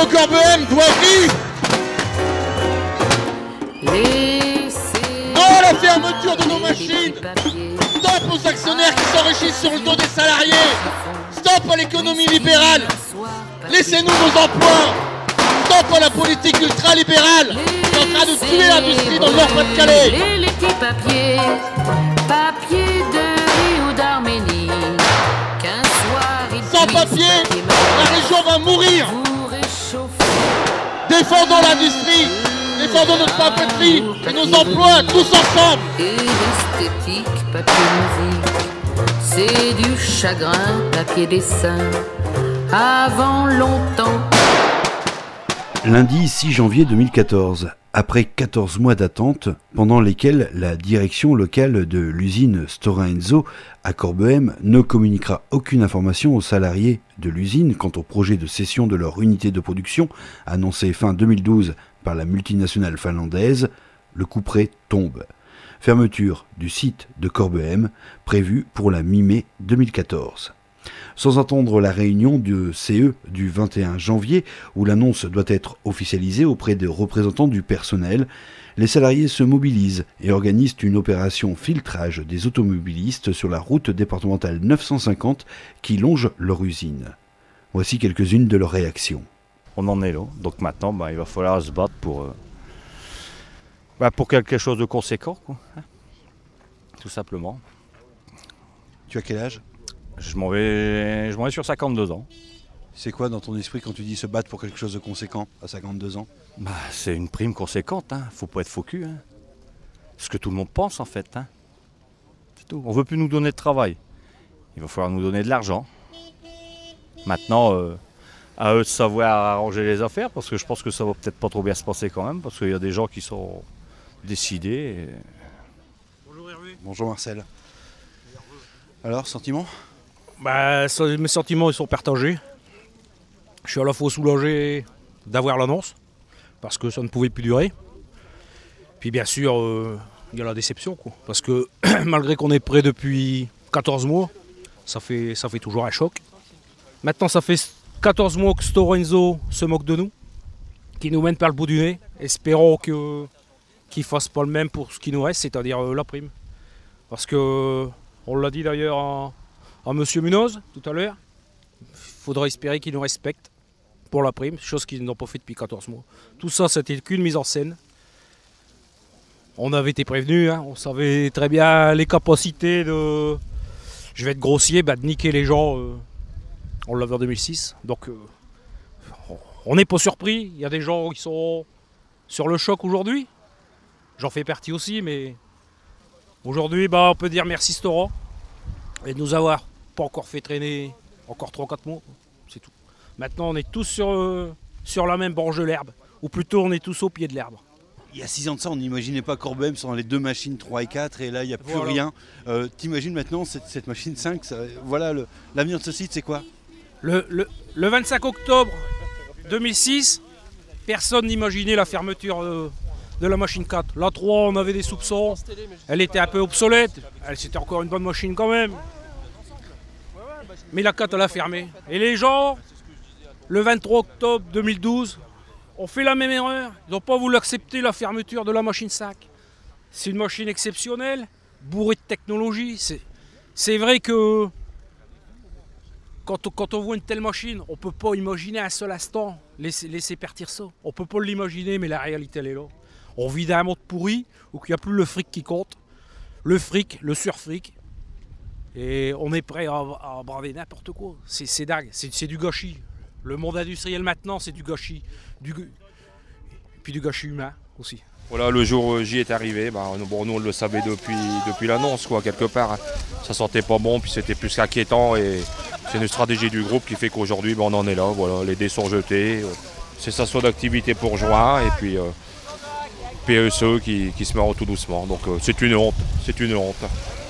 Corbehem doit vivre. Non à la fermeture de nos machines. Stop aux actionnaires qui s'enrichissent sur le dos des salariés. Stop à l'économie libérale. Laissez-nous nos emplois. Stop à la politique ultralibérale qui est en train de tuer l'industrie dans le Nord-Pas-de-Calais. Les petits papiers, papiers de Rive ou d'Arménie. Qu'un soir il Sans papier, la région va mourir. Défendons l'industrie, défendons notre papeterie et nos emplois tous ensemble. Et l'esthétique, papier musique, c'est du chagrin, papier dessin. Avant longtemps. Lundi 6 janvier 2014, après 14 mois d'attente, pendant lesquels la direction locale de l'usine Stora Enso à Corbehem ne communiquera aucune information aux salariés de l'usine quant au projet de cession de leur unité de production annoncé fin 2012 par la multinationale finlandaise, le couperet tombe. Fermeture du site de Corbehem prévue pour la mi-mai 2014. Sans attendre la réunion du CE du 21 janvier, où l'annonce doit être officialisée auprès des représentants du personnel, les salariés se mobilisent et organisent une opération filtrage des automobilistes sur la route départementale 950 qui longe leur usine. Voici quelques-unes de leurs réactions. On en est là, donc maintenant il va falloir se battre pour quelque chose de conséquent, quoi. Tout simplement. Tu as quel âge ? Je m'en vais sur 52 ans. C'est quoi dans ton esprit quand tu dis se battre pour quelque chose de conséquent à 52 ans ? C'est une prime conséquente, faut pas être faux cul. Ce que tout le monde pense en fait. C'est tout. On veut plus nous donner de travail. Il va falloir nous donner de l'argent. Maintenant, à eux de savoir arranger les affaires, parce que je pense que ça va peut-être pas trop bien se passer quand même, parce qu'il y a des gens qui sont décidés. Et... Bonjour Hervé. Bonjour Marcel. Alors, sentiment ? Mes sentiments ils sont partagés. Je suis à la fois soulagé d'avoir l'annonce, parce que ça ne pouvait plus durer. Puis bien sûr, il y a la déception, quoi. Parce que malgré qu'on est prêt depuis 14 mois, ça fait toujours un choc. Maintenant, ça fait 14 mois que Stora Enso se moque de nous, qui nous mène par le bout du nez. Espérons qu'ils ne fassent pas le même pour ce qui nous reste, c'est-à-dire la prime. Parce que, on l'a dit d'ailleurs à M. Munoz tout à l'heure, il faudra espérer qu'ils nous respectent pour la prime, chose qu'ils n'ont pas fait depuis 14 mois. Tout ça, c'était qu'une mise en scène. On avait été prévenus, on savait très bien les capacités de, je vais être grossier, de niquer les gens. On l'avait en 2006, donc on n'est pas surpris. Il y a des gens qui sont sur le choc aujourd'hui. J'en fais partie aussi, mais aujourd'hui, on peut dire merci Stora et de nous avoir pas encore fait traîner encore 3-4 mois, c'est tout. Maintenant, on est tous sur la même branche de l'herbe, ou plutôt on est tous au pied de l'herbe. Il y a 6 ans de ça, on n'imaginait pas Corbehem sans les deux machines 3 et 4, et là, il n'y a plus rien. T'imagines maintenant cette machine 5, voilà, l'avenir de ce site, c'est quoi ? Le 25 octobre 2006, personne n'imaginait la fermeture de la machine 4. La 3, on avait des soupçons, elle était un peu obsolète, c'était encore une bonne machine quand même. Mais la 4, elle a fermé. Et les gens, le 23 octobre 2012, ont fait la même erreur. Ils n'ont pas voulu accepter la fermeture de la machine 5. C'est une machine exceptionnelle, bourrée de technologie. C'est vrai que quand on voit une telle machine, on ne peut pas imaginer un seul instant laisser partir ça. On ne peut pas l'imaginer, mais la réalité, elle est là. On vit dans un monde pourri où il n'y a plus le fric qui compte. Le fric, le surfric. Et on est prêt à braver n'importe quoi. C'est dingue, c'est du gâchis. Le monde industriel maintenant, c'est du gâchis. Et puis du gâchis humain aussi. Voilà, le jour où J est arrivé, nous on le savait depuis l'annonce, quoi, quelque part. Ça sentait pas bon, puis c'était plus qu'inquiétant. Et c'est une stratégie du groupe qui fait qu'aujourd'hui, on en est là. Voilà, les dés sont jetés. Cessation d'activité pour juin. Et puis PSE qui se meurt tout doucement. Donc c'est une honte.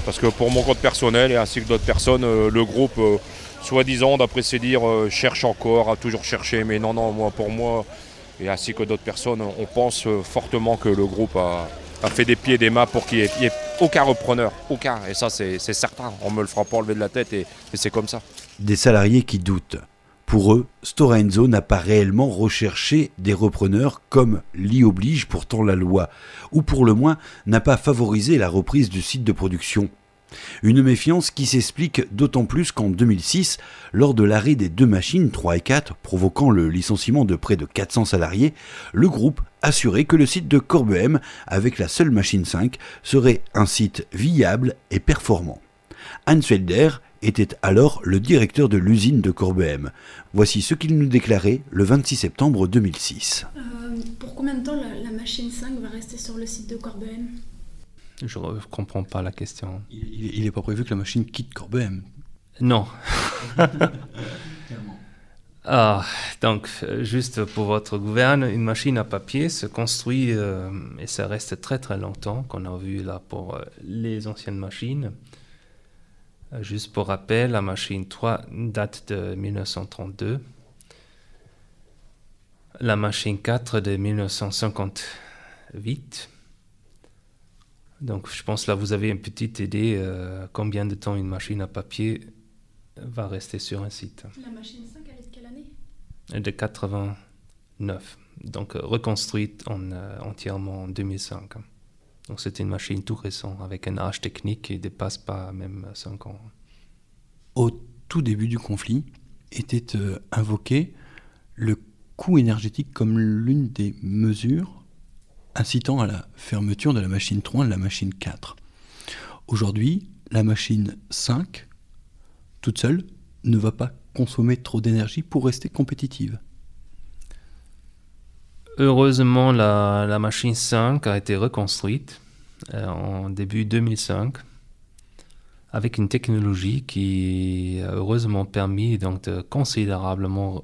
Parce que pour mon compte personnel et ainsi que d'autres personnes, le groupe, soi-disant, d'après ses dires, cherche encore, a toujours cherché. Mais non, pour moi, et ainsi que d'autres personnes, on pense fortement que le groupe a fait des pieds et des mains pour qu'il n'y ait aucun repreneur. Aucun. Et ça, c'est certain. On ne me le fera pas enlever de la tête et c'est comme ça. Des salariés qui doutent. Pour eux, Stora Enso n'a pas réellement recherché des repreneurs comme l'y oblige pourtant la loi, ou pour le moins n'a pas favorisé la reprise du site de production. Une méfiance qui s'explique d'autant plus qu'en 2006, lors de l'arrêt des 2 machines 3 et 4 provoquant le licenciement de près de 400 salariés, le groupe assurait que le site de Corbehem, avec la seule machine 5, serait un site viable et performant. Hans Felder était alors le directeur de l'usine de Corbehem. Voici ce qu'il nous déclarait le 26 septembre 2006. Pour combien de temps la machine 5 va rester sur le site de Corbehem ? Je ne comprends pas la question. Il n'est pas prévu que la machine quitte Corbehem. Non. Donc, juste pour votre gouverne, une machine à papier se construit et ça reste très très longtemps, qu'on a vu là pour les anciennes machines. Juste pour rappel, la machine 3 date de 1932. La machine 4 de 1958. Donc je pense là vous avez une petite idée combien de temps une machine à papier va rester sur un site. La machine 5, elle est de quelle année ? De 89. Donc reconstruite entièrement en 2005. Donc c'était une machine tout récente avec un âge technique qui ne dépasse pas même 5 ans. Au tout début du conflit, était invoqué le coût énergétique comme l'une des mesures incitant à la fermeture de la machine 3 et de la machine 4. Aujourd'hui, la machine 5, toute seule, ne va pas consommer trop d'énergie pour rester compétitive. Heureusement, la machine 5 a été reconstruite en début 2005 avec une technologie qui a heureusement permis donc, de considérablement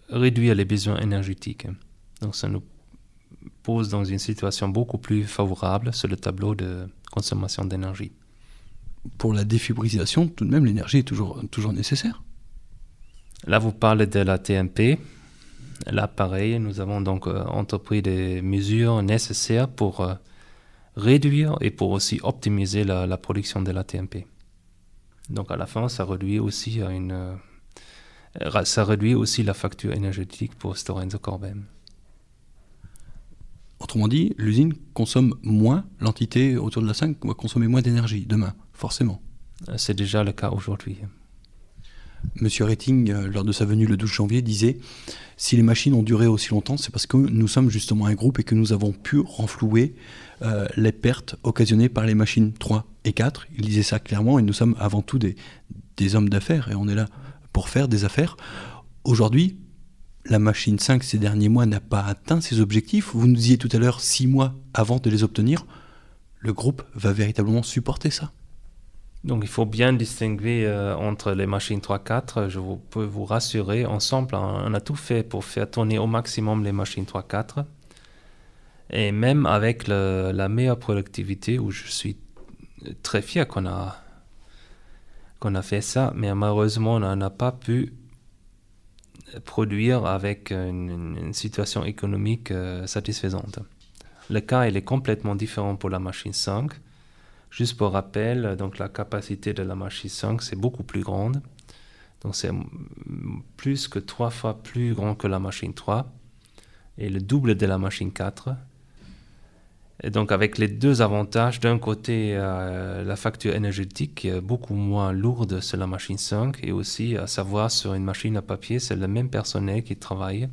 réduire les besoins énergétiques. Donc ça nous pose dans une situation beaucoup plus favorable sur le tableau de consommation d'énergie. Pour la défibrillation, tout de même, l'énergie est toujours nécessaire. Là, vous parlez de la TMP. Là, pareil, nous avons donc entrepris des mesures nécessaires pour réduire et pour aussi optimiser la production de la TMP. Donc, à la fin, ça réduit aussi la facture énergétique pour Stora Enso Corbehem. Autrement dit, l'usine consomme moins, l'entité autour de la 5 va consommer moins d'énergie demain, forcément. C'est déjà le cas aujourd'hui. Monsieur Retting, lors de sa venue le 12 janvier, disait « Si les machines ont duré aussi longtemps, c'est parce que nous sommes justement un groupe et que nous avons pu renflouer les pertes occasionnées par les machines 3 et 4. » Il disait ça clairement et nous sommes avant tout des hommes d'affaires et on est là pour faire des affaires. Aujourd'hui, la machine 5 ces derniers mois n'a pas atteint ses objectifs. Vous nous disiez tout à l'heure 6 mois avant de les obtenir. Le groupe va véritablement supporter ça. Donc il faut bien distinguer entre les machines 3-4. Je peux vous rassurer, ensemble, on a tout fait pour faire tourner au maximum les machines 3-4. Et même avec la meilleure productivité, où je suis très fier qu'on a fait ça, mais malheureusement, on n'a pas pu produire avec une situation économique satisfaisante. Le cas il est complètement différent pour la machine 5. Juste pour rappel, donc la capacité de la machine 5 c'est beaucoup plus grande. Donc c'est plus que 3 fois plus grand que la machine 3 et le double de la machine 4. Et donc avec les deux avantages, d'un côté la facture énergétique qui est beaucoup moins lourde sur la machine 5 et aussi à savoir sur une machine à papier, c'est le même personnel qui travaille.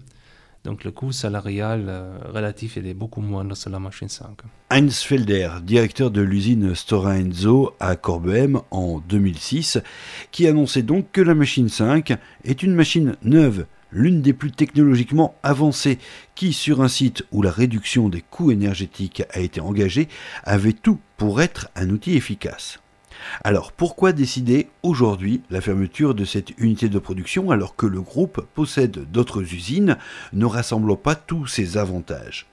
Donc le coût salarial relatif est beaucoup moindre sur la machine 5. Hans Felder, directeur de l'usine Stora Enso à Corbehem en 2006, qui annonçait donc que la machine 5 est une machine neuve, l'une des plus technologiquement avancées, qui, sur un site où la réduction des coûts énergétiques a été engagée, avait tout pour être un outil efficace. Alors pourquoi décider aujourd'hui la fermeture de cette unité de production alors que le groupe possède d'autres usines ne rassemblant pas tous ces avantages ?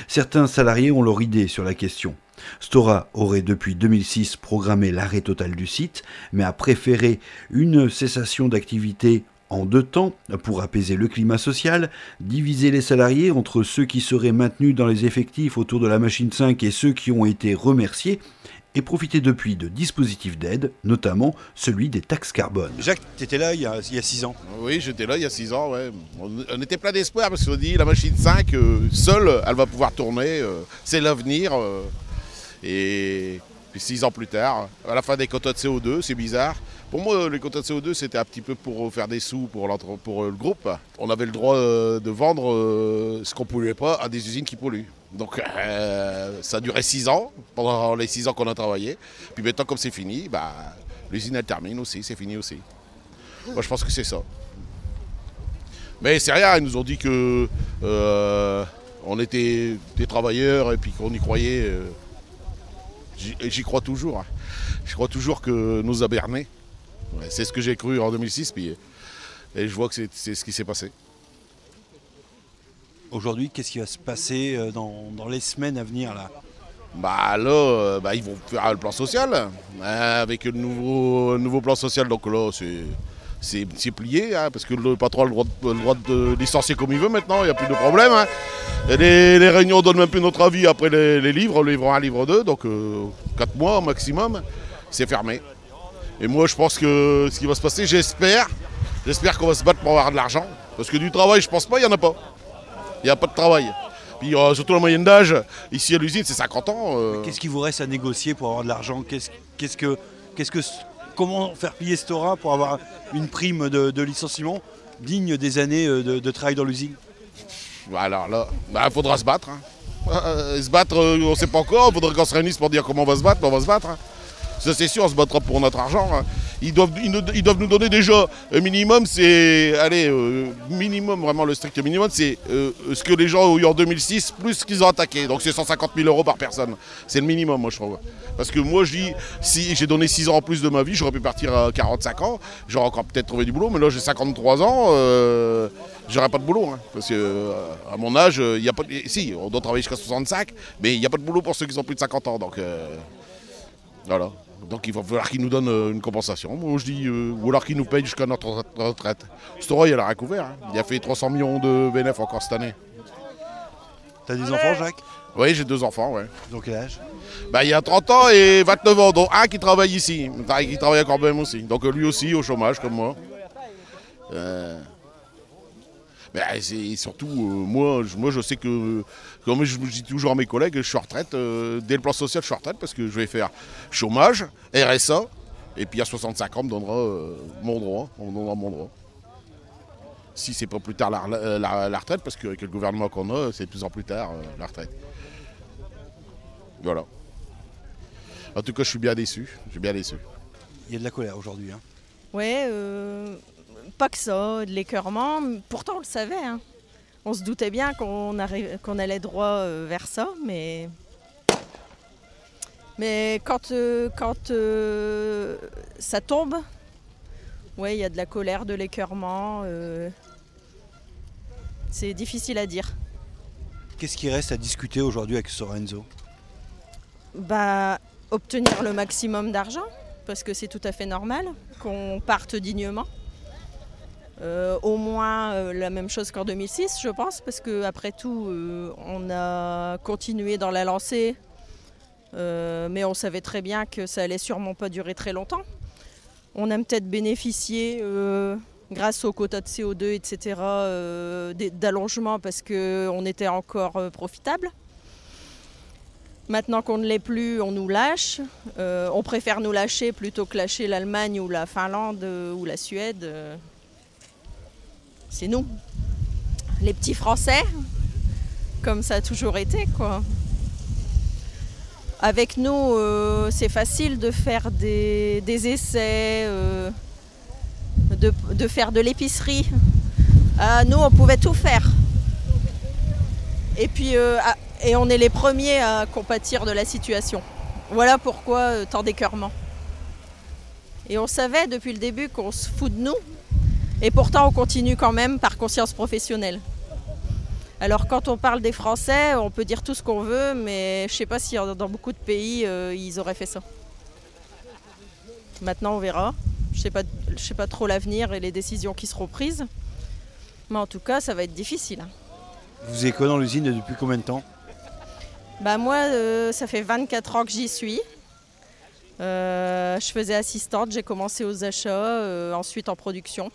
Certains salariés ont leur idée sur la question. Stora aurait depuis 2006 programmé l'arrêt total du site, mais a préféré une cessation d'activité en 2 temps pour apaiser le climat social, diviser les salariés entre ceux qui seraient maintenus dans les effectifs autour de la machine 5 et ceux qui ont été remerciés, et profiter depuis de dispositifs d'aide, notamment celui des taxes carbone. Jacques, tu étais là il y a 6 ans. Oui, j'étais là il y a 6 ans, ouais. On était plein d'espoir parce qu'on dit la machine 5, seule, elle va pouvoir tourner, c'est l'avenir. Et puis 6 ans plus tard, à la fin des quotas de CO2, c'est bizarre. Pour moi, les quotas de CO2, c'était un petit peu pour faire des sous pour le groupe. On avait le droit de vendre ce qu'on ne polluait pas à des usines qui polluent. Donc ça a duré 6 ans, pendant les 6 ans qu'on a travaillé. Puis maintenant, comme c'est fini, l'usine elle termine aussi, c'est fini aussi. Moi, je pense que c'est ça. Mais c'est rien, ils nous ont dit que on était des travailleurs et puis qu'on y croyait. J'y crois toujours. Hein. Je crois toujours que nous a bernés. Ouais, c'est ce que j'ai cru en 2006, et je vois que c'est ce qui s'est passé. Aujourd'hui, qu'est-ce qui va se passer dans les semaines à venir là ? Là, ils vont faire le plan social, avec le nouveau plan social. Donc là, c'est plié, hein, parce que le patron a le droit de licencier comme il veut maintenant, il n'y a plus de problème. Hein. Et les réunions ne donnent même plus notre avis après les livres, le livre 1, livre 2, donc 4 mois au maximum, c'est fermé. Et moi je pense que ce qui va se passer, j'espère qu'on va se battre pour avoir de l'argent, parce que du travail je pense pas, il n'y en a pas. Il n'y a pas de travail. Puis surtout la moyenne d'âge, ici à l'usine c'est 50 ans. Qu'est-ce qu'il vous reste à négocier pour avoir de l'argent ? Comment faire plier ce aura pour avoir une prime de licenciement digne des années de travail dans l'usine ? Alors là, il faudra se battre. Hein. Se battre, on ne sait pas encore, il faudrait qu'on se réunisse pour dire comment on va se battre, mais on va se battre. Hein. Ça c'est sûr, on se battra pour notre argent. Hein. Ils doivent nous donner déjà un minimum, c'est, minimum, vraiment le strict minimum, c'est ce que les gens ont eu en 2006, plus ce qu'ils ont attaqué. Donc c'est 150 000 € par personne. C'est le minimum, moi je trouve. Parce que moi je dis, si j'ai donné 6 ans en plus de ma vie, j'aurais pu partir à 45 ans, j'aurais encore peut-être trouvé du boulot, mais là j'ai 53 ans, j'aurais pas de boulot. Hein. Parce que à mon âge, il y a pas de... Si, on doit travailler jusqu'à 65, mais il n'y a pas de boulot pour ceux qui ont plus de 50 ans. Donc voilà. Donc il va falloir qu'ils nous donnent une compensation. Moi je dis, ou alors qu'ils nous payent jusqu'à notre retraite. Stora, il a rien couvert. Hein. Il a fait 300 millions de bénéfices encore cette année. T'as des enfants, Jacques ? Oui, j'ai 2 enfants, ouais. Donc quel âge ? Il y a 30 ans et 29 ans, dont un qui travaille ici, qui travaille à Corbem aussi. Donc lui aussi au chômage comme moi. C'est surtout, moi je sais que, comme je dis toujours à mes collègues, je suis en retraite, dès le plan social je suis en retraite parce que je vais faire chômage, RSA, et puis à 65 ans on me donnera mon droit. Si c'est pas plus tard la retraite, parce qu'avec le gouvernement qu'on a, c'est de plus en plus tard la retraite. Voilà. En tout cas, je suis bien déçu. Il y a de la colère aujourd'hui. Hein. Ouais, pas que ça, de l'écœurement. Pourtant, on le savait. Hein. On se doutait bien qu'on allait droit vers ça, mais quand ça tombe, ouais, il y a de la colère, de l'écœurement. C'est difficile à dire. Qu'est-ce qui reste à discuter aujourd'hui avec Stora Enso ? Obtenir le maximum d'argent, parce que c'est tout à fait normal qu'on parte dignement. Au moins la même chose qu'en 2006, je pense, parce qu'après tout, on a continué dans la lancée, mais on savait très bien que ça allait sûrement pas durer très longtemps. On a peut-être bénéficié, grâce aux quotas de CO2, etc., d'allongement parce qu'on était encore profitable. Maintenant qu'on ne l'est plus, on nous lâche. On préfère nous lâcher plutôt que lâcher l'Allemagne ou la Finlande ou la Suède. C'est nous, les petits Français, comme ça a toujours été, quoi. Avec nous, c'est facile de faire des essais, de faire de l'épicerie. Nous, on pouvait tout faire. Et puis, et on est les premiers à compatir de la situation. Voilà pourquoi tant d'écœurement. Et on savait depuis le début qu'on se fout de nous. Et pourtant, on continue quand même par conscience professionnelle. Alors quand on parle des Français, on peut dire tout ce qu'on veut, mais je ne sais pas si dans beaucoup de pays, ils auraient fait ça. Maintenant, on verra. Je ne sais pas trop l'avenir et les décisions qui seront prises. Mais en tout cas, ça va être difficile. Vous êtes quoi dans l'usine depuis combien de temps ? Moi, ça fait 24 ans que j'y suis. Je faisais assistante, j'ai commencé aux achats, ensuite en production.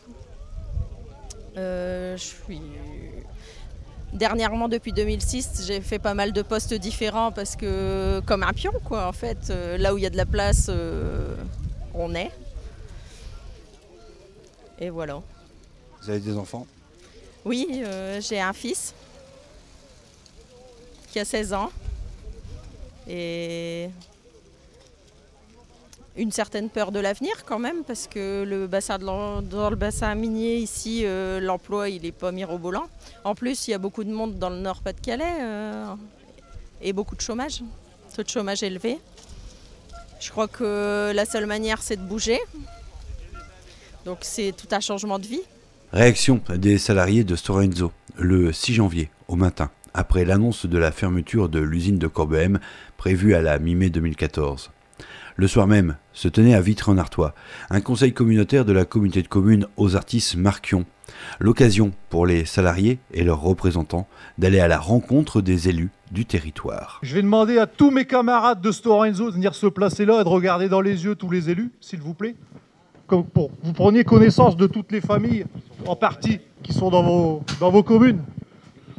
Dernièrement, depuis 2006, j'ai fait pas mal de postes différents parce que, comme un pion, quoi, en fait, là où il y a de la place, on est. Et voilà. Vous avez des enfants? Oui, j'ai un fils qui a 16 ans et une certaine peur de l'avenir quand même parce que dans le bassin minier ici, l'emploi il n'est pas mirobolant. En plus, il y a beaucoup de monde dans le Nord-Pas-de-Calais et beaucoup de chômage, taux de chômage élevé. Je crois que la seule manière c'est de bouger, donc c'est tout un changement de vie. Réaction des salariés de Stora Enso le 6 janvier au matin, après l'annonce de la fermeture de l'usine de Corbehem prévue à la mi-mai 2014. Le soir même se tenait à Vitry-en-Artois un conseil communautaire de la communauté de communes Ozartis-Marquion. L'occasion pour les salariés et leurs représentants d'aller à la rencontre des élus du territoire. Je vais demander à tous mes camarades de Stora Enso de venir se placer là et de regarder dans les yeux tous les élus, s'il vous plaît. Comme pour vous preniez connaissance de toutes les familles en partie qui sont dans vos communes.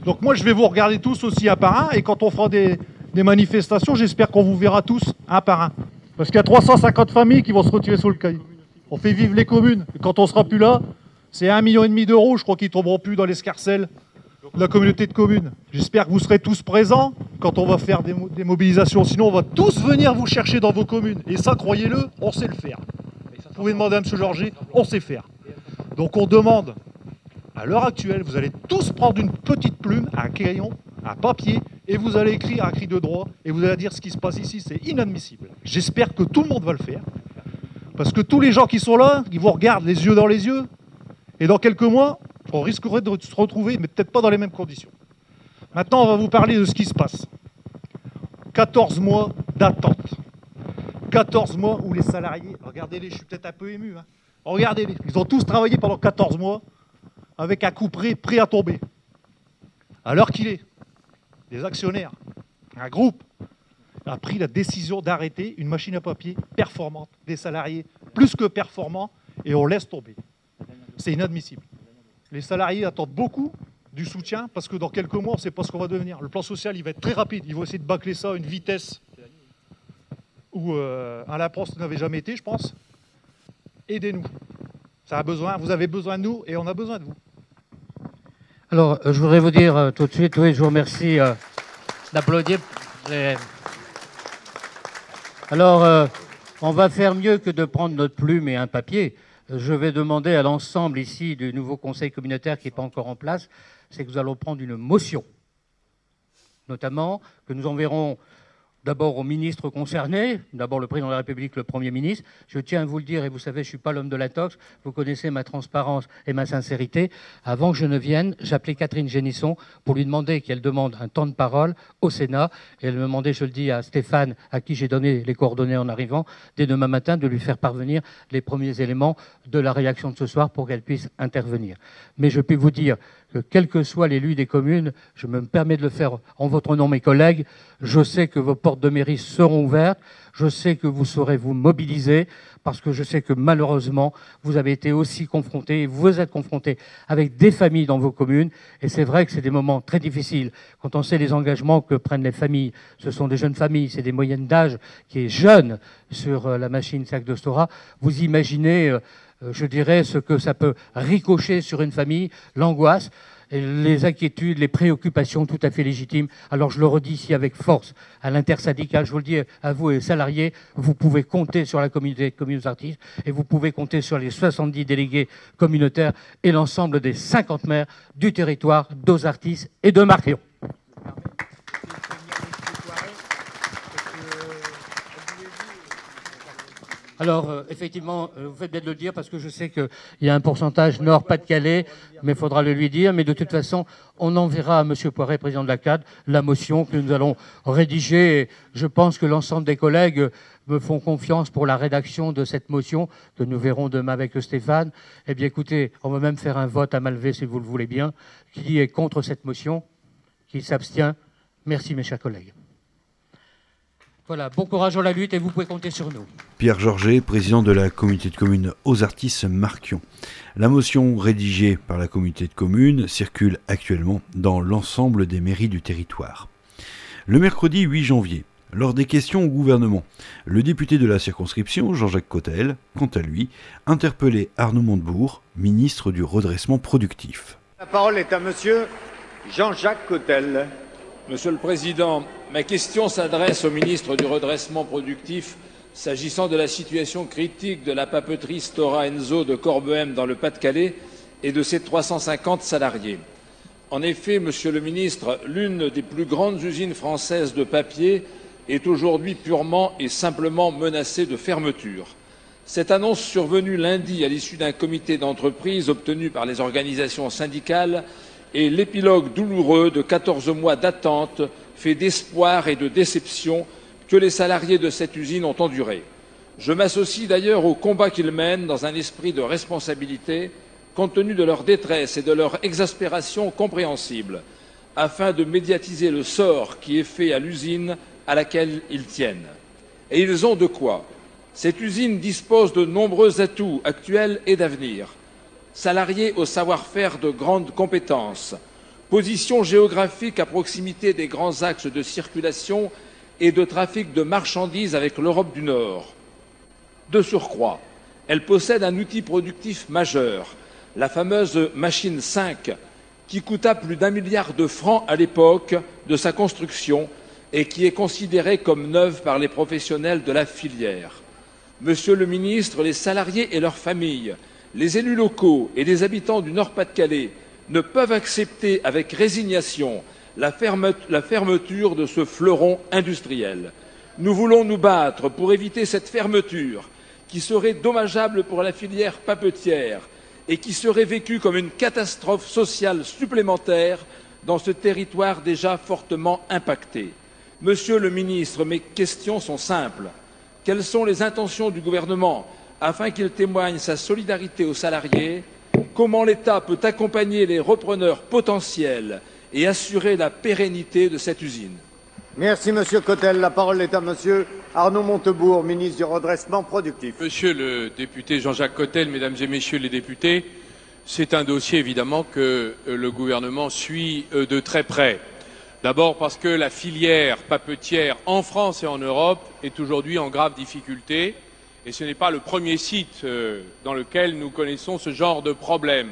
Donc moi je vais vous regarder tous aussi un par un et quand on fera des manifestations, j'espère qu'on vous verra tous un par un. Parce qu'il y a 350 familles qui vont se retirer sur le cahier. On fait vivre les communes. Et quand on sera plus là, c'est 1,5 million d'euros, je crois, qui tomberont plus dans l'escarcelle de la communauté de communes. J'espère que vous serez tous présents quand on va faire des mobilisations. Sinon, on va tous venir vous chercher dans vos communes. Et ça, croyez-le, on sait le faire. Vous pouvez demander à M. Georget, on sait faire. Donc on demande, à l'heure actuelle, vous allez tous prendre une petite plume, un crayon, un papier, et vous allez écrire un cri de droit, et vous allez dire ce qui se passe ici, c'est inadmissible. J'espère que tout le monde va le faire, parce que tous les gens qui sont là, ils vous regardent les yeux dans les yeux, et dans quelques mois, on risquerait de se retrouver, mais peut-être pas dans les mêmes conditions. Maintenant, on va vous parler de ce qui se passe. 14 mois d'attente. 14 mois où les salariés, regardez-les, je suis peut-être un peu ému, hein. Regardez-les, ils ont tous travaillé pendant 14 mois, avec un coup prêt à tomber. À l'heure qu'il est, des actionnaires, un groupe, a pris la décision d'arrêter une machine à papier performante, des salariés plus que performants, et on laisse tomber. C'est inadmissible. Les salariés attendent beaucoup du soutien, parce que dans quelques mois, on ne sait pas ce qu'on va devenir. Le plan social, il va être très rapide. Ils vont essayer de bâcler ça à une vitesse où un Laproste n'avait jamais été, je pense. Aidez-nous. Ça a besoin, vous avez besoin de nous, et on a besoin de vous. Alors, je voudrais vous dire tout de suite, oui, je vous remercie d'applaudir. Alors, on va faire mieux que de prendre notre plume et un papier. Je vais demander à l'ensemble ici du nouveau conseil communautaire qui n'est pas encore en place, c'est que nous allons prendre une motion, notamment que nous enverrons d'abord aux ministres concernés, d'abord le président de la République, le Premier ministre. Je tiens à vous le dire, et vous savez, je ne suis pas l'homme de la tox, vous connaissez ma transparence et ma sincérité. Avant que je ne vienne, j'appelais Catherine Génisson pour lui demander qu'elle demande un temps de parole au Sénat. Et elle me demandait, je le dis à Stéphane, à qui j'ai donné les coordonnées en arrivant, dès demain matin, de lui faire parvenir les premiers éléments de la réaction de ce soir pour qu'elle puisse intervenir. Mais je peux vous dire que quel que soit l'élu des communes, je me permets de le faire en votre nom, mes collègues, je sais que vos portes de mairie seront ouvertes, je sais que vous saurez vous mobiliser, parce que je sais que malheureusement, vous avez été aussi confrontés, et vous êtes confrontés avec des familles dans vos communes, et c'est vrai que c'est des moments très difficiles. Quand on sait les engagements que prennent les familles, ce sont des jeunes familles, c'est des moyennes d'âge qui est jeune sur la machine sac de Stora, vous imaginez... je dirais, ce que ça peut ricocher sur une famille, l'angoisse, et les inquiétudes, les préoccupations tout à fait légitimes. Alors je le redis ici avec force à l'intersyndicale, je vous le dis à vous les salariés, vous pouvez compter sur la communauté de communes artistes et vous pouvez compter sur les 70 délégués communautaires et l'ensemble des 50 maires du territoire d'Ozartis et de Marquion. Alors, effectivement, vous faites bien de le dire parce que je sais qu'il y a un pourcentage Nord-Pas-de-Calais, mais il faudra le lui dire. Mais de toute façon, on enverra à M. Poiret, président de la CAD, la motion que nous allons rédiger. Et je pense que l'ensemble des collègues me font confiance pour la rédaction de cette motion que nous verrons demain avec Stéphane. Eh bien, écoutez, on va même faire un vote à main levée, si vous le voulez bien. Qui est contre cette motion? Qui s'abstient? Merci, mes chers collègues. Voilà, bon courage dans la lutte et vous pouvez compter sur nous. Pierre Georget, président de la communauté de communes Ozartis-Marquion. La motion rédigée par la communauté de communes circule actuellement dans l'ensemble des mairies du territoire. Le mercredi 8 janvier, lors des questions au gouvernement, le député de la circonscription, Jean-Jacques Cottel, quant à lui, interpellait Arnaud Montebourg, ministre du redressement productif. La parole est à monsieur Jean-Jacques Cottel. Monsieur le Président, ma question s'adresse au ministre du redressement productif s'agissant de la situation critique de la papeterie Stora Enso de Corbehem dans le Pas-de-Calais et de ses 350 salariés. En effet, Monsieur le ministre, l'une des plus grandes usines françaises de papier est aujourd'hui purement et simplement menacée de fermeture. Cette annonce survenue lundi à l'issue d'un comité d'entreprise obtenu par les organisations syndicales est l'épilogue douloureux de 14 mois d'attente, fait d'espoir et de déception que les salariés de cette usine ont enduré. Je m'associe d'ailleurs au combat qu'ils mènent dans un esprit de responsabilité, compte tenu de leur détresse et de leur exaspération compréhensible, afin de médiatiser le sort qui est fait à l'usine à laquelle ils tiennent. Et ils ont de quoi. Cette usine dispose de nombreux atouts actuels et d'avenir. Salariés au savoir-faire de grandes compétences, position géographique à proximité des grands axes de circulation et de trafic de marchandises avec l'Europe du Nord. De surcroît, elle possède un outil productif majeur, la fameuse machine 5, qui coûta plus d'1 milliard de francs à l'époque de sa construction et qui est considérée comme neuve par les professionnels de la filière. Monsieur le ministre, les salariés et leurs familles, les élus locaux et les habitants du Nord-Pas-de-Calais ne peuvent accepter avec résignation la fermeture de ce fleuron industriel. Nous voulons nous battre pour éviter cette fermeture qui serait dommageable pour la filière papetière et qui serait vécue comme une catastrophe sociale supplémentaire dans ce territoire déjà fortement impacté. Monsieur le ministre, mes questions sont simples. Quelles sont les intentions du gouvernement afin qu'il témoigne sa solidarité aux salariés? Comment l'État peut accompagner les repreneurs potentiels et assurer la pérennité de cette usine? Merci monsieur Cottel. La parole est à monsieur Arnaud Montebourg, ministre du redressement productif. Monsieur le député Jean-Jacques Cottel, mesdames et messieurs les députés, c'est un dossier évidemment que le gouvernement suit de très près. D'abord parce que la filière papetière en France et en Europe est aujourd'hui en grave difficulté. Et ce n'est pas le premier site dans lequel nous connaissons ce genre de problème.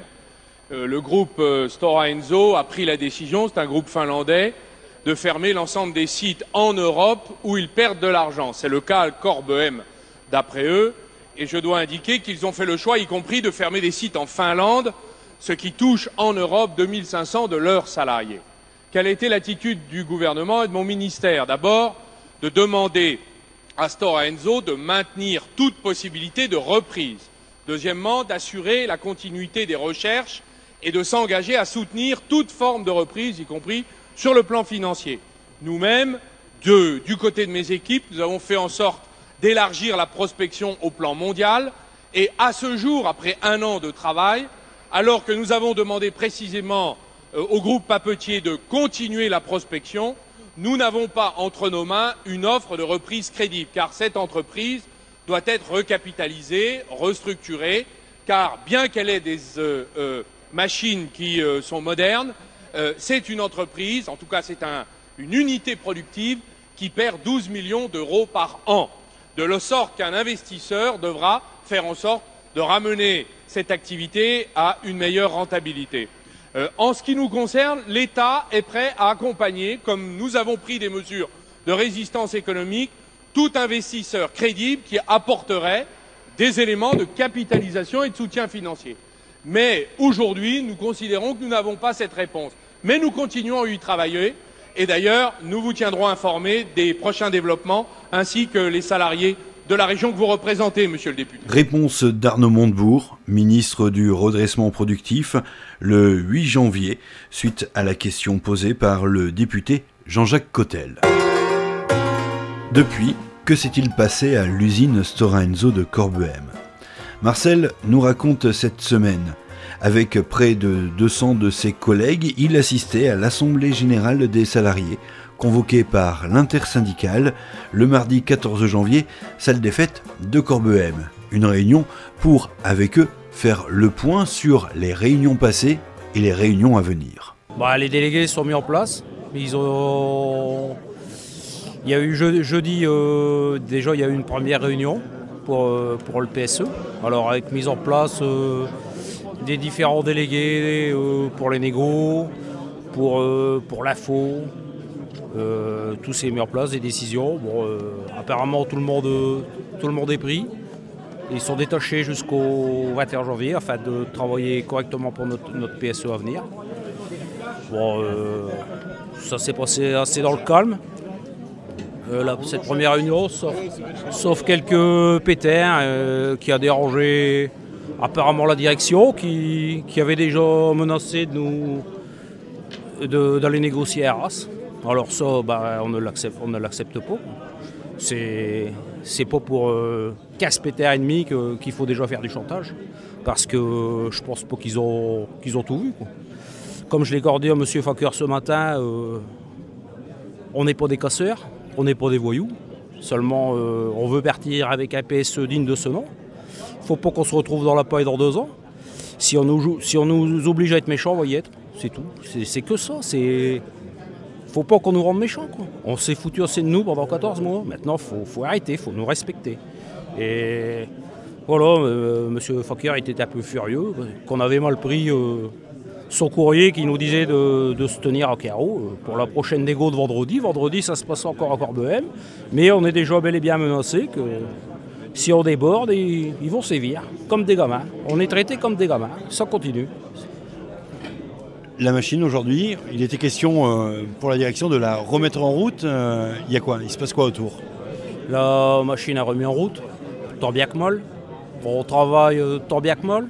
Le groupe Stora Enso a pris la décision, c'est un groupe finlandais, de fermer l'ensemble des sites en Europe où ils perdent de l'argent. C'est le cas à Corbehem, d'après eux. Et je dois indiquer qu'ils ont fait le choix, y compris de fermer des sites en Finlande, ce qui touche en Europe 2500 de leurs salariés. Quelle a été l'attitude du gouvernement et de mon ministère? D'abord, de demander à Stora Enso de maintenir toute possibilité de reprise. Deuxièmement, d'assurer la continuité des recherches et de s'engager à soutenir toute forme de reprise, y compris sur le plan financier. Nous-mêmes, du côté de mes équipes, nous avons fait en sorte d'élargir la prospection au plan mondial et à ce jour, après 1 an de travail, alors que nous avons demandé précisément au groupe papetier de continuer la prospection, nous n'avons pas entre nos mains une offre de reprise crédible, car cette entreprise doit être recapitalisée, restructurée, car bien qu'elle ait des machines qui sont modernes, c'est une entreprise, en tout cas c'est une unité productive qui perd 12 millions d'euros par an, de la sorte qu'un investisseur devra faire en sorte de ramener cette activité à une meilleure rentabilité. En ce qui nous concerne, l'État est prêt à accompagner, comme nous avons pris des mesures de résistance économique, tout investisseur crédible qui apporterait des éléments de capitalisation et de soutien financier. Mais aujourd'hui, nous considérons que nous n'avons pas cette réponse. Mais nous continuons à y travailler et d'ailleurs, nous vous tiendrons informés des prochains développements ainsi que les salariés de la région que vous représentez, monsieur le député. Réponse d'Arnaud Montebourg, ministre du redressement productif, le 8 janvier, suite à la question posée par le député Jean-Jacques Cottel. Depuis, que s'est-il passé à l'usine Stora Enso de Corbehem? Marcel nous raconte cette semaine. Avec près de 200 de ses collègues, il assistait à l'Assemblée générale des salariés convoquée par l'intersyndicale le mardi 14 janvier, salle des fêtes de Corbehem. Une réunion pour, avec eux, faire le point sur les réunions passées et les réunions à venir. Les délégués sont mis en place. Il y a eu jeudi, déjà il y a eu une première réunion pour le PSE. Alors avec mise en place des différents délégués pour les négos, pour l'AFO, tout s'est mis en place, des décisions. Apparemment tout le monde est pris. Ils sont détachés jusqu'au 21 janvier afin de travailler correctement pour notre PSE à venir. Ça s'est passé assez dans le calme. Cette première réunion, sauf quelques pétères qui a dérangé apparemment la direction, qui avait déjà menacé d'aller négocier à Arras. Alors ça, on ne l'accepte pas. C'est pas pour 15 pétards et demi qu'il faut déjà faire du chantage, parce que je pense pas qu'ils ont tout vu, quoi. Comme je l'ai accordé à M. Faker ce matin, on n'est pas des casseurs, on n'est pas des voyous, seulement on veut partir avec un PSE digne de ce nom. Il ne faut pas qu'on se retrouve dans la paille dans 2 ans. Si on nous oblige à être méchants, on va y être, c'est tout. C'est que ça, faut pas qu'on nous rende méchants, quoi. On s'est foutu assez de nous pendant 14 mois, maintenant faut arrêter, il faut nous respecter. Et voilà, M. Faker était un peu furieux, qu'on avait mal pris son courrier qui nous disait de se tenir à carreau pour la prochaine négo de vendredi. Vendredi, ça se passe encore à Corbehem, mais on est déjà bel et bien menacé que si on déborde, ils vont sévir, comme des gamins. On est traités comme des gamins, ça continue. La machine aujourd'hui, il était question pour la direction de la remettre en route. Il y a quoi? Il se passe quoi autour? La machine a remis en route, tant bien que mal. On travaille tant bien que mal.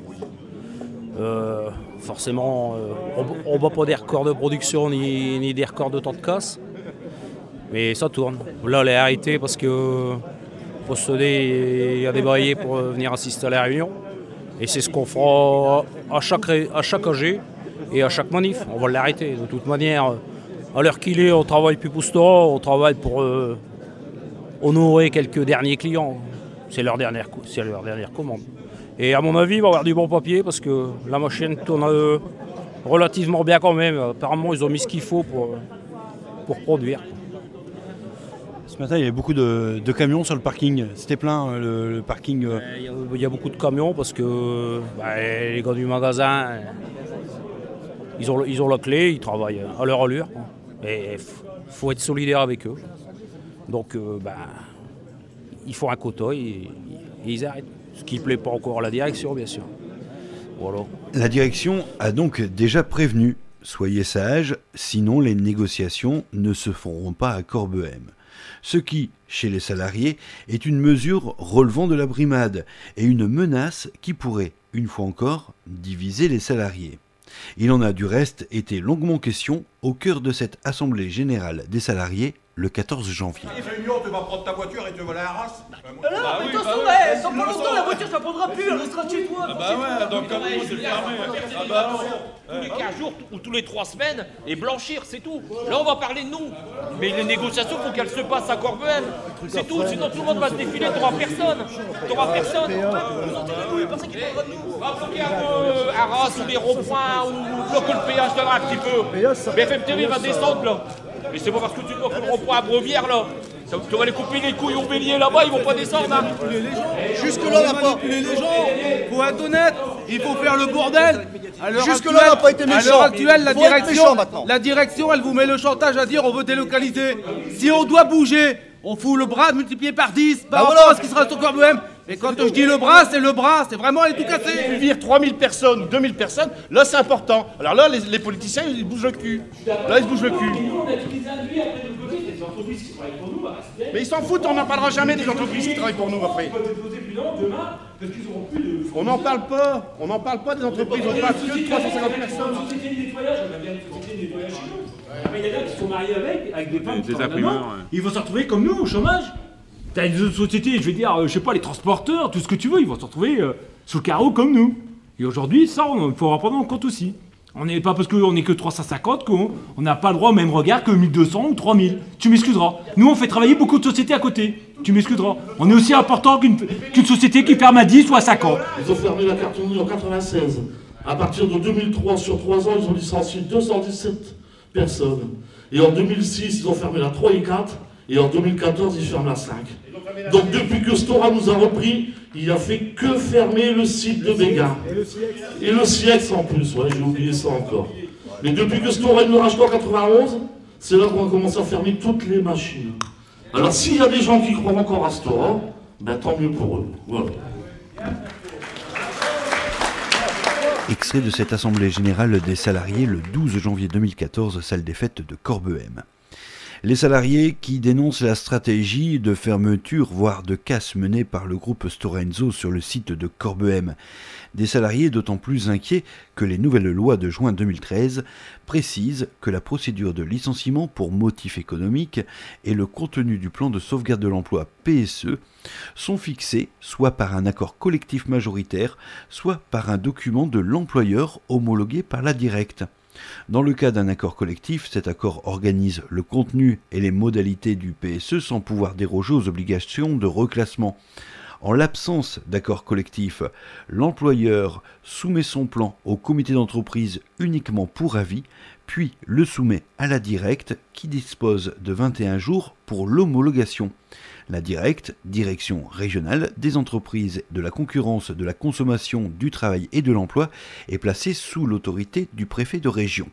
Forcément, on ne bat pas des records de production ni des records de temps de casse. Mais ça tourne. Là, elle est arrêtée parce que Postodé a débrayé pour venir assister à la réunion. Et c'est ce qu'on fera à chaque AG et à chaque manif. On va l'arrêter. De toute manière, à l'heure qu'il est, on travaille plus pour Stora, on travaille pour honorer quelques derniers clients. C'est leur dernière commande. Et à mon avis, il va y avoir du bon papier parce que la machine tourne relativement bien quand même. Apparemment, ils ont mis ce qu'il faut pour produire. Ce matin, il y avait beaucoup de camions sur le parking. C'était plein, le parking. Il y a beaucoup de camions parce que les gars du magasin, ils ont la clé, ils travaillent à leur allure. Et il faut être solidaire avec eux. Donc, ils font un quota et ils arrêtent. Ce qui ne plaît pas encore à la direction, bien sûr. Voilà. La direction a donc déjà prévenu. Soyez sages, sinon les négociations ne se feront pas à Corbehem. Ce qui, chez les salariés, est une mesure relevant de la brimade et une menace qui pourrait, une fois encore, diviser les salariés. Il en a du reste été longuement question au cœur de cette assemblée générale des salariés le 14 janvier. Tu vas prendre ta voiture et tu vas aller à Arras. Mais attention, dans pas longtemps la voiture ça prendra plus, elle restera chez toi. Donc comme c'est fermé. Tous les 15 jours ou tous les 3 semaines et blanchir, c'est tout. Là on va parler de nous. Mais les négociations, faut qu'elles se passent à Corbehem. C'est tout, sinon tout le monde va se défiler, t'auras personne. Personne qui prendra de nous. Va bloquer Arras ou les ronds-points ou bloquer le péage de là un petit peu. BFM TV va descendre là. Mais c'est pas parce que tu bloques le rond-point à Brevière là. Tu vas les couper les couilles au bélier là-bas, ils vont pas descendre. Hein. Jusque-là, on n'a pas manipulé les gens. Faut être honnête, il faut faire le bordel. Jusque-là, on n'a pas été méchant. À l'heure actuelle, la direction, elle vous met le chantage à dire on veut délocaliser. Si on doit bouger, on fout le bras multiplié par 10 par rapport à ce qui sera sur Corbehem. Mais quand je dis le bras, c'est vraiment aller tout casser. Vire 3000 personnes ou 2000 personnes, là c'est important. Alors là, les politiciens, ils bougent le cul. Là, ils se bougent le cul. Mais ils s'en foutent, on n'en parlera jamais des entreprises qui travaillent pour nous après. On n'en parle pas des entreprises, on parle que de 350 personnes. Il y a des gens qui sont mariés avec des femmes qui sont imprimeurs. Ils vont se retrouver comme nous au chômage. T'as des autres sociétés, je vais dire, je sais pas, les transporteurs, tout ce que tu veux, ils vont se retrouver sous le carreau comme nous. Et aujourd'hui, ça, il faut en prendre en compte aussi. On n'est pas parce qu'on n'est que 350 qu'on n'a pas le droit au même regard que 1200 ou 3000. Tu m'excuseras. Nous, on fait travailler beaucoup de sociétés à côté. Tu m'excuseras. On est aussi important qu'une société qui ferme à 10 ou à 50. Ils ont fermé la cartonnerie en 96. À partir de 2003, sur 3 ans, ils ont licencié 217 personnes. Et en 2006, ils ont fermé la 3 et 4. Et en 2014, ils ferment la 5. Donc depuis que Stora nous a repris, il a fait que fermer le site de Béga. Et le CIEX en plus, ouais, j'ai oublié ça encore. Mais depuis que Stora nous a racheté en 91, c'est là qu'on a commencé à fermer toutes les machines. Alors s'il y a des gens qui croient encore à Stora, ben tant mieux pour eux. Voilà. Extrait de cette assemblée générale des salariés le 12 janvier 2014, salle des fêtes de Corbehem. Les salariés qui dénoncent la stratégie de fermeture, voire de casse menée par le groupe Stora Enso sur le site de Corbehem. Des salariés d'autant plus inquiets que les nouvelles lois de juin 2013 précisent que la procédure de licenciement pour motif économique et le contenu du plan de sauvegarde de l'emploi PSE sont fixés soit par un accord collectif majoritaire, soit par un document de l'employeur homologué par la directe. Dans le cas d'un accord collectif, cet accord organise le contenu et les modalités du PSE sans pouvoir déroger aux obligations de reclassement. En l'absence d'accord collectif, l'employeur soumet son plan au comité d'entreprise uniquement pour avis, puis le soumet à la directe qui dispose de 21 jours pour l'homologation. La directe, direction régionale des entreprises, de la concurrence, de la consommation, du travail et de l'emploi, est placée sous l'autorité du préfet de région.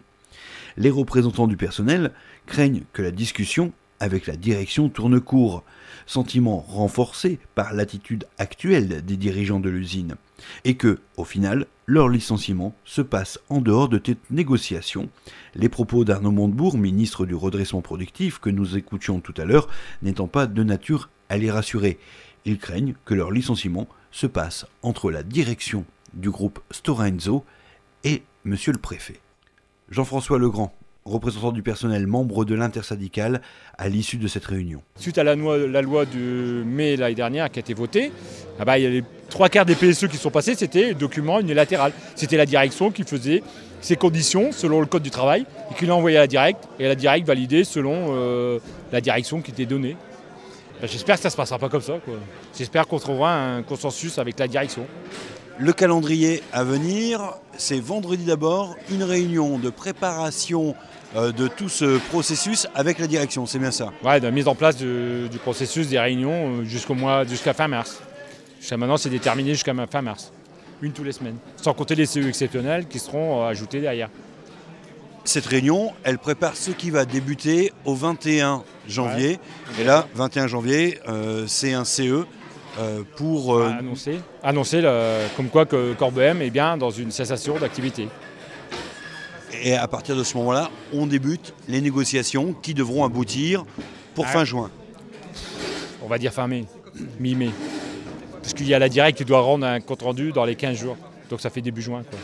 Les représentants du personnel craignent que la discussion avec la direction tourne court, sentiment renforcé par l'attitude actuelle des dirigeants de l'usine, et que, au final, leur licenciement se passe en dehors de toute négociation. Les propos d'Arnaud Montebourg, ministre du redressement productif, que nous écoutions tout à l'heure, n'étant pas de nature à les rassurer. Ils craignent que leur licenciement se passe entre la direction du groupe Stora Enso et monsieur le préfet. Jean-François Legrand, représentant du personnel, membre de l'intersyndicale, à l'issue de cette réunion. Suite à la loi de mai l'année dernière qui a été votée, il y a les 3/4 des PSE qui sont passés, c'était le document unilatéral. C'était la direction qui faisait ses conditions selon le code du travail et qui l'a envoyé à la directe, et la directe validait selon la direction qui était donnée. J'espère que ça ne se passera pas comme ça, quoi. J'espère qu'on trouvera un consensus avec la direction. Le calendrier à venir, c'est vendredi d'abord, une réunion de préparation de tout ce processus avec la direction, c'est bien ça? Ouais, de la mise en place du processus des réunions jusqu'à fin mars. Jusqu'à maintenant, c'est déterminé jusqu'à fin mars. Une tous les semaines. Sans compter les CE exceptionnels qui seront ajoutés derrière. Cette réunion, elle prépare ce qui va débuter au 21 janvier. Ouais. Et là, 21 janvier, c'est un CE pour... Annoncer comme quoi que Corbehem est bien dans une cessation d'activité. Et à partir de ce moment-là, on débute les négociations qui devront aboutir pour fin juin. On va dire fin mai, mi-mai. Parce qu'il y a la directe qui doit rendre un compte-rendu dans les 15 jours. Donc ça fait début juin, quoi.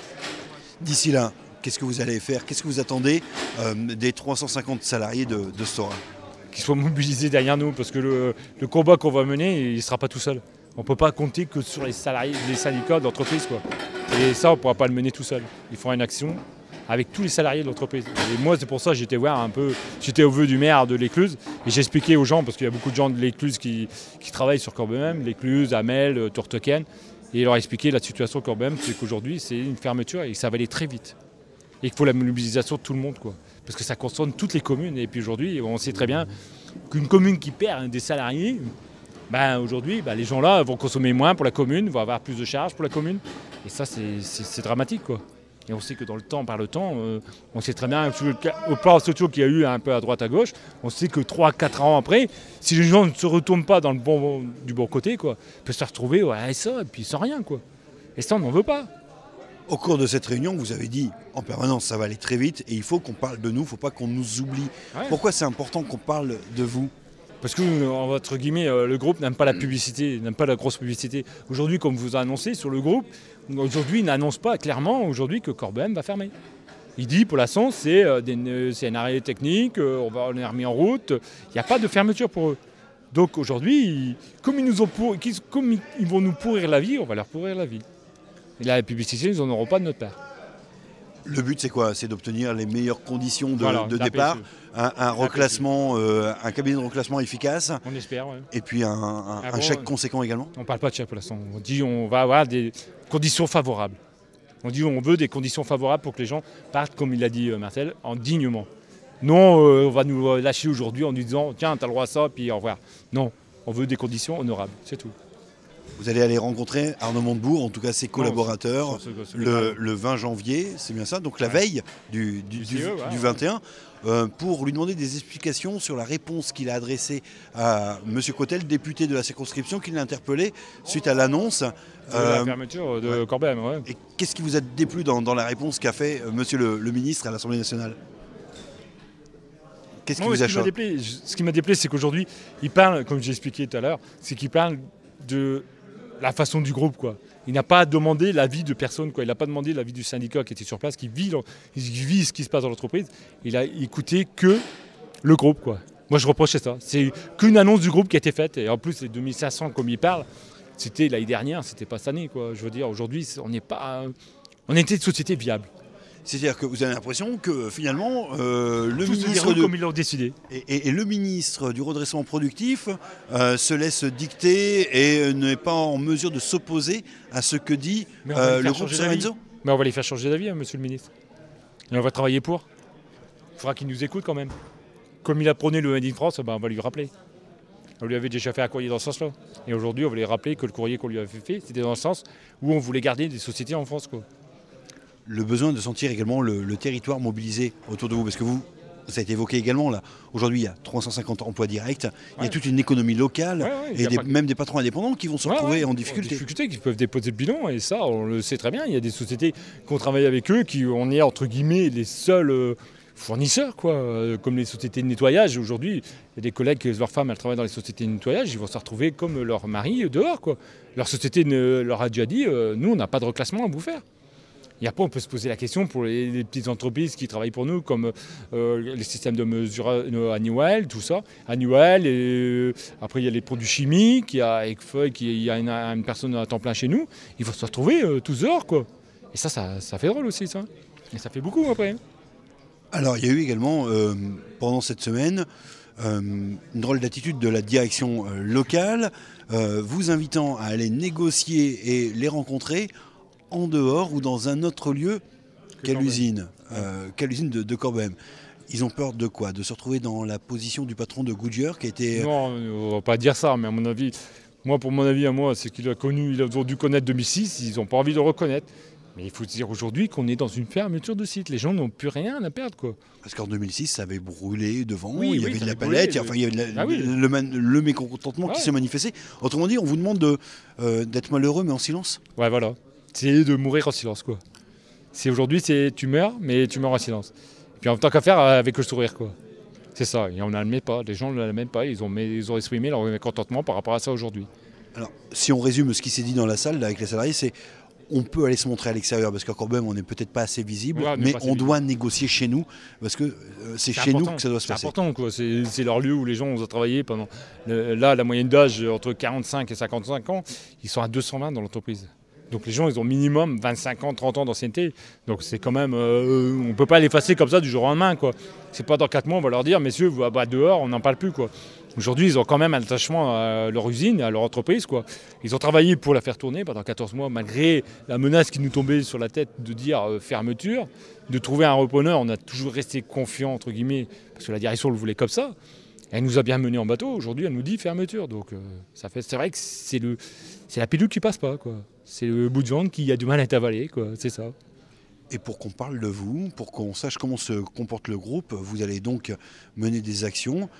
D'ici là, qu'est-ce que vous allez faire? Qu'est-ce que vous attendez des 350 salariés de Stora? Qu'ils soient mobilisés derrière nous, parce que le combat qu'on va mener, il ne sera pas tout seul. On ne peut pas compter que sur les salariés, les syndicats d'entreprise, quoi. Et ça, on ne pourra pas le mener tout seul. Il faudra une action avec tous les salariés de l'entreprise. Et moi, c'est pour ça que j'étais voir un peu, j'étais au vœu du maire de l'Écluse, et j'expliquais aux gens, parce qu'il y a beaucoup de gens de l'Écluse qui travaillent sur Corbehem, l'Écluse, Amel, Tourtequenne, et leur expliquer la situation de Corbehem, c'est qu'aujourd'hui, c'est une fermeture et que ça va aller très vite. Et qu'il faut la mobilisation de tout le monde, quoi. Parce que ça concerne toutes les communes. Et puis aujourd'hui, on sait très bien qu'une commune qui perd des salariés, aujourd'hui, les gens là vont consommer moins pour la commune, vont avoir plus de charges pour la commune. Et ça, c'est dramatique, quoi. Et on sait que dans le temps, par le temps, on sait très bien, au plan social qu'il y a eu un peu à droite, à gauche, on sait que 3-4 ans après, si les gens ne se retournent pas dans du bon côté, quoi, ils peuvent se retrouver au RSA et puis sans rien, quoi. Et ça, on n'en veut pas. Au cours de cette réunion, vous avez dit en permanence ça va aller très vite et il faut qu'on parle de nous, il ne faut pas qu'on nous oublie. Ouais. Pourquoi c'est important qu'on parle de vous? Parce que, entre guillemets, le groupe n'aime pas la publicité, n'aime pas la grosse publicité. Aujourd'hui, comme vous a annoncé sur le groupe, aujourd'hui, il n'annonce pas clairement aujourd'hui que Corbehem va fermer. Il dit, pour l'instant, c'est un arrêt technique, on est remis en route, il n'y a pas de fermeture pour eux. Donc aujourd'hui, comme ils vont nous pourrir la vie, on va leur pourrir la vie. Et la publicité, ils n'en auront pas de notre part. Le but, c'est quoi? C'est d'obtenir les meilleures conditions de la départ, PSE. un reclassement, un cabinet de reclassement efficace. On espère, ouais. Et puis un chèque conséquent également. On ne parle pas de chèque pour l'instant. On dit on va avoir des conditions favorables. On dit on veut des conditions favorables pour que les gens partent, comme il l'a dit Marcel, dignement. Non, on va nous lâcher aujourd'hui en nous disant tiens, tu as le droit à ça, puis au revoir. Non, on veut des conditions honorables, c'est tout. Vous allez aller rencontrer Arnaud Montebourg, en tout cas ses collaborateurs, le 20 janvier, c'est bien ça, donc la veille du 21, pour lui demander des explications sur la réponse qu'il a adressée à M. Cotel, député de la circonscription, qui l'a interpellé suite à l'annonce. La fermeture de Corbeil. Ouais. Et qu'est-ce qui vous a déplu dans la réponse qu'a fait M. le ministre à l'Assemblée nationale? Qu'est-ce qui vous a choqué? Ce qui m'a déplacé, c'est qu'aujourd'hui, il parle, comme j'ai expliqué tout à l'heure, c'est qu'il parle de la façon du groupe, quoi. Il n'a pas demandé l'avis de personne, quoi. Il n'a pas demandé l'avis du syndicat qui était sur place, qui vit ce qui se passe dans l'entreprise. Il a écouté que le groupe, quoi. Moi, je reprochais ça. C'est qu'une annonce du groupe qui a été faite. Et en plus, les 2500, comme il parle, c'était l'année dernière, c'était pas cette année, quoi. Je veux dire, aujourd'hui, on n'est pas... On était une société viable. C'est-à-dire que vous avez l'impression que finalement, le ministre comme ils l'ont décidé. Et le ministre du redressement productif se laisse dicter et n'est pas en mesure de s'opposer à ce que dit le groupe Sorenzo. Mais on va les faire changer d'avis, hein, monsieur le ministre. Et on va travailler pour. Il faudra qu'il nous écoute quand même. Comme il a prôné le Made in France, on va lui rappeler. On lui avait déjà fait un courrier dans ce sens-là. Et aujourd'hui, on va lui rappeler que le courrier qu'on lui avait fait, c'était dans le sens où on voulait garder des sociétés en France, quoi. Le besoin de sentir également le territoire mobilisé autour de vous, parce que ça a été évoqué également là. Aujourd'hui, il y a 350 emplois directs, il y a toute une économie locale et même des patrons indépendants qui vont se retrouver en difficulté. Qui peuvent déposer le bilan, et ça, on le sait très bien. Il y a des sociétés qui ont travaillé avec eux, on est entre guillemets les seuls fournisseurs, quoi, comme les sociétés de nettoyage. Aujourd'hui, il y a des collègues, leurs femmes, elles travaillent dans les sociétés de nettoyage, ils vont se retrouver comme leur mari dehors, quoi. Leur société leur a déjà dit, nous, on n'a pas de reclassement à vous faire. Et après, on peut se poser la question pour les petites entreprises qui travaillent pour nous, comme les systèmes de mesure annuels, tout ça. Annuel, et après il y a les produits chimiques, il y a Ecfeuille, il y a une personne à temps plein chez nous. Ils vont se retrouver tous dehors, quoi. Et ça fait drôle aussi, ça. Et ça fait beaucoup après. Alors, il y a eu également, pendant cette semaine, une drôle d'attitude de la direction locale, vous invitant à aller négocier et les rencontrer en dehors ou dans un autre lieu qu'à l'usine de Corbeil. Ils ont peur de quoi? De se retrouver dans la position du patron de Goodyear qui a été... Non, on ne va pas dire ça, mais à mon avis, c'est qu'ils ont dû connaître 2006, ils n'ont pas envie de le reconnaître. Mais il faut dire aujourd'hui qu'on est dans une fermeture de site. Les gens n'ont plus rien à perdre, quoi. Parce qu'en 2006, ça avait brûlé devant, il y avait de la palette, il y avait le mécontentement qui se manifestait. Autrement dit, on vous demande d'être malheureux mais en silence. Ouais, voilà. C'est de mourir en silence, quoi. Aujourd'hui, tu meurs, mais tu meurs en silence. Et puis en tant qu'à faire, avec le sourire, quoi. C'est ça, et on n'admet pas, les gens ne l'admettent pas, ils ont exprimé leur mécontentement par rapport à ça aujourd'hui. Alors, si on résume ce qui s'est dit dans la salle là, avec les salariés, c'est on peut aller se montrer à l'extérieur, parce qu'à Corbeil, on n'est peut-être pas assez visible, mais on doit négocier chez nous, parce que c'est chez nous que ça doit se passer. C'est important, quoi. C'est leur lieu où les gens ont travaillé pendant... Là, la moyenne d'âge, entre 45 et 55 ans, ils sont à 220 dans l'entreprise. Donc les gens, ils ont minimum 25 ans, 30 ans d'ancienneté. Donc c'est quand même... on ne peut pas l'effacer comme ça du jour au lendemain, quoi. C'est pas dans 4 mois, on va leur dire, messieurs, vous dehors, on n'en parle plus, quoi. Aujourd'hui, ils ont quand même un attachement à leur usine, à leur entreprise, quoi. Ils ont travaillé pour la faire tourner pendant 14 mois, malgré la menace qui nous tombait sur la tête de dire fermeture, de trouver un repreneur. On a toujours resté confiant, entre guillemets, parce que la direction le voulait comme ça. Elle nous a bien menés en bateau. Aujourd'hui, elle nous dit fermeture. Donc c'est vrai que c'est la pilule qui passe pas, quoi. C'est le bout de viande qui a du mal à être avalé, quoi. C'est ça. Et pour qu'on parle de vous, pour qu'on sache comment se comporte le groupe, vous allez donc mener des actions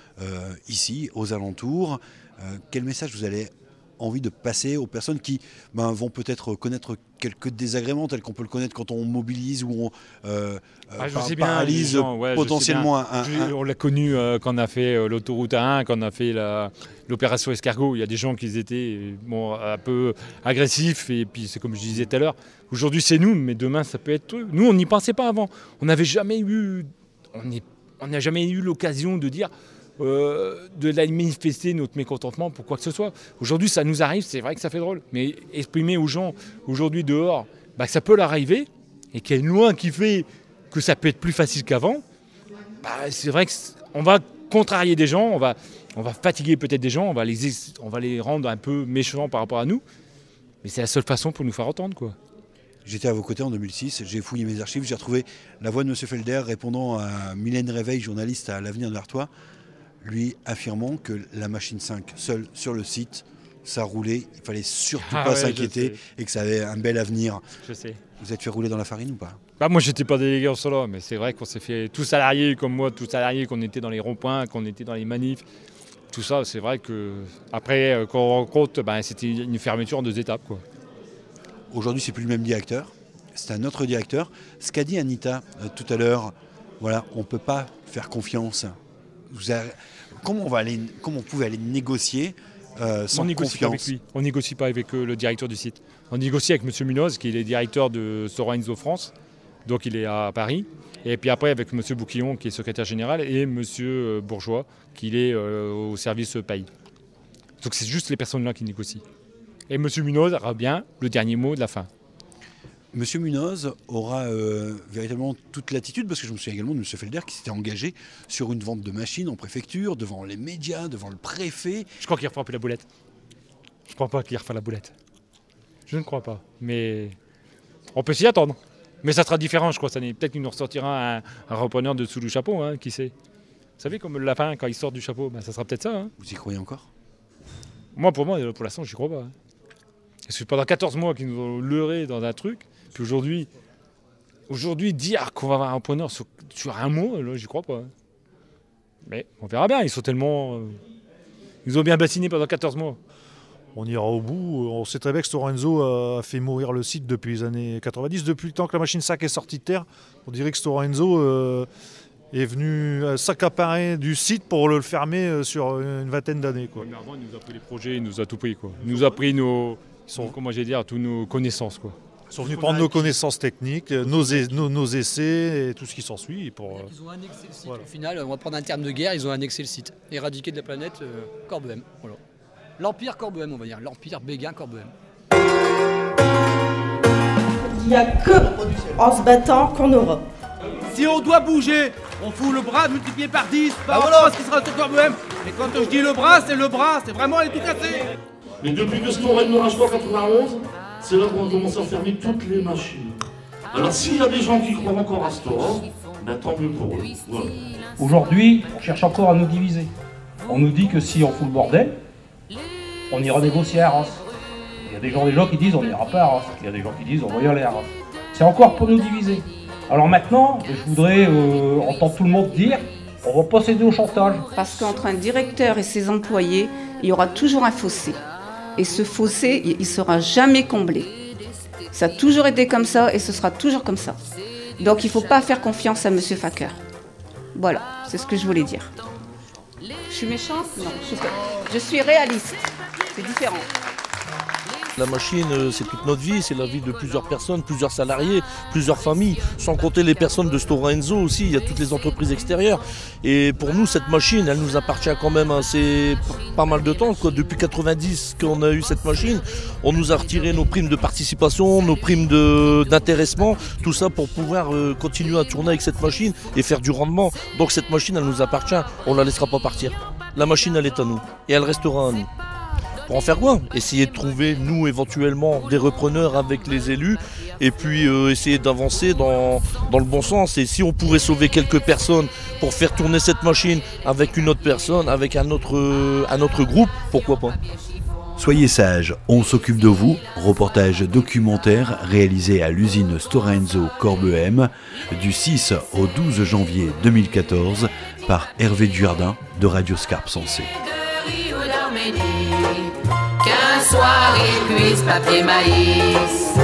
ici, aux alentours. Quel message vous avez envie de passer aux personnes qui vont peut-être connaître quelques désagréments tels qu'on peut le connaître quand on mobilise ou on paralyse potentiellement on l'a connu quand on a fait l'autoroute A1, quand on a fait l'opération Escargot. Il y a des gens qui étaient un peu agressifs, et puis c'est comme je disais tout à l'heure, aujourd'hui c'est nous, mais demain ça peut être eux. Nous, on n'y pensait pas avant. On n'a jamais eu l'occasion de dire de manifester notre mécontentement pour quoi que ce soit. Aujourd'hui, ça nous arrive, c'est vrai que ça fait drôle, mais exprimer aux gens aujourd'hui dehors que ça peut leur arriver, et qu'il y a une loi qui fait que ça peut être plus facile qu'avant, bah, c'est vrai qu'on va contrarier des gens, on va fatiguer peut-être des gens, on va les rendre un peu méchants par rapport à nous, mais c'est la seule façon pour nous faire entendre, quoi. J'étais à vos côtés en 2006, j'ai fouillé mes archives, j'ai retrouvé la voix de M. Felder répondant à Mylène Réveil, journaliste à l'Avenir de l'Artois, lui affirmant que la machine 5 seule sur le site, ça roulait, il fallait surtout pas s'inquiéter et que ça avait un bel avenir. Je sais. Vous êtes fait rouler dans la farine ou pas? Bah moi j'étais pas délégué en solo, mais c'est vrai qu'on s'est fait tous salariés comme moi, tous salariés, qu'on était dans les ronds-points, qu'on était dans les manifs. Tout ça, c'est vrai que après quand on rencontre, bah, c'était une fermeture en 2 étapes, quoi. Aujourd'hui, c'est plus le même directeur, c'est un autre directeur. Ce qu'a dit Anita tout à l'heure, voilà, on ne peut pas faire confiance. Comment on pouvait aller négocier sans confiance? On négocie pas avec le directeur du site. On négocie avec M. Munoz, qui est le directeur de Stora Enso France, donc il est à Paris. Et puis après avec M. Bouquillon, qui est secrétaire général, et M. Bourgeois, qui est au service paye. Donc c'est juste les personnes-là qui négocient. Et M. Munoz aura bien le dernier mot de la fin. M. Munoz aura véritablement toute l'attitude, parce que je me souviens également de M. Felder qui s'était engagé sur une vente de machines en préfecture, devant les médias, devant le préfet. Je crois qu'il refera plus la boulette. Je ne crois pas qu'il refera la boulette. Je ne crois pas. Mais on peut s'y attendre. Mais ça sera différent, je crois, cette année. Peut-être qu'il nous ressortira un repreneur de sous le chapeau, hein, qui sait. Vous savez, comme le lapin, quand il sort du chapeau, ben, ça sera peut-être ça. Hein. Vous y croyez encore? Moi, pour l'instant, j'y crois pas. Hein. Parce que pendant 14 mois qu'ils nous ont leurrés dans un truc, puis aujourd'hui dire qu'on va avoir un repreneur sur un mot, là, j'y crois pas. Hein. Mais on verra bien, ils sont tellement... ils ont bien bassiné pendant 14 mois. On ira au bout. On sait très bien que Stora Enso a fait mourir le site depuis les années 90. Depuis le temps que la machine 5 est sortie de terre, on dirait que Stora Enso est venu s'accaparer du site pour le fermer sur une vingtaine d'années. Mais avant, il nous a pris les projets, il nous a tout pris, quoi. Il nous a pris tous nos connaissances, quoi. Ils sont venus prendre nos connaissances techniques, nos essais et tout ce qui s'ensuit. Ils ont annexé le site. Voilà. Au final, on va prendre un terme de guerre, ils ont annexé le site. Éradiqué de la planète Corbehem. Voilà. L'Empire Corbehem, on va dire. L'Empire Béguin Corbehem. Il n'y a que en se battant qu'on aura. Si on doit bouger, on fout le bras multiplié par 10 par rapport à ce qui sera sur Corbehem. Et quand je dis le bras, c'est vraiment les tout cassé. Mais depuis que Stora Enso rachète en 91, c'est là qu'on a commencé à fermer toutes les machines. Alors s'il y a des gens qui croient encore à Stora, ben tant mieux pour eux. Voilà. Aujourd'hui, on cherche encore à nous diviser. On nous dit que si on fout le bordel, on ira négocier à Arras. Il y a des gens qui disent on n'ira pas à Arras. Il y a des gens qui disent on va y aller à Arras. C'est encore pour nous diviser. Alors maintenant, je voudrais entendre tout le monde dire on va pas céder au chantage. Parce qu'entre un directeur et ses employés, il y aura toujours un fossé. Et ce fossé, il ne sera jamais comblé. Ça a toujours été comme ça et ce sera toujours comme ça. Donc il ne faut pas faire confiance à M. Facker. Voilà, c'est ce que je voulais dire. Je suis méchante? Non, je suis réaliste. C'est différent. La machine, c'est toute notre vie, c'est la vie de plusieurs personnes, plusieurs salariés, plusieurs familles, sans compter les personnes de Stora Enso aussi, il y a toutes les entreprises extérieures. Et pour nous, cette machine, elle nous appartient quand même assez pas mal de temps, quoi. Depuis 90 qu'on a eu cette machine, on nous a retiré nos primes de participation, nos primes d'intéressement, tout ça pour pouvoir continuer à tourner avec cette machine et faire du rendement. Donc cette machine, elle nous appartient, on ne la laissera pas partir. La machine, elle est à nous et elle restera à nous. Pour en faire quoi? Essayer de trouver, nous, éventuellement, des repreneurs avec les élus et puis essayer d'avancer dans le bon sens. Et si on pourrait sauver quelques personnes pour faire tourner cette machine avec une autre personne, avec un autre groupe, pourquoi pas? Soyez sages, on s'occupe de vous. Reportage documentaire réalisé à l'usine Stora Enso Corbehem du 6 au 12 janvier 2014 par Hervé Dujardin de Radio Scarpe Sensée. Qu'un soir il puise papier maïs.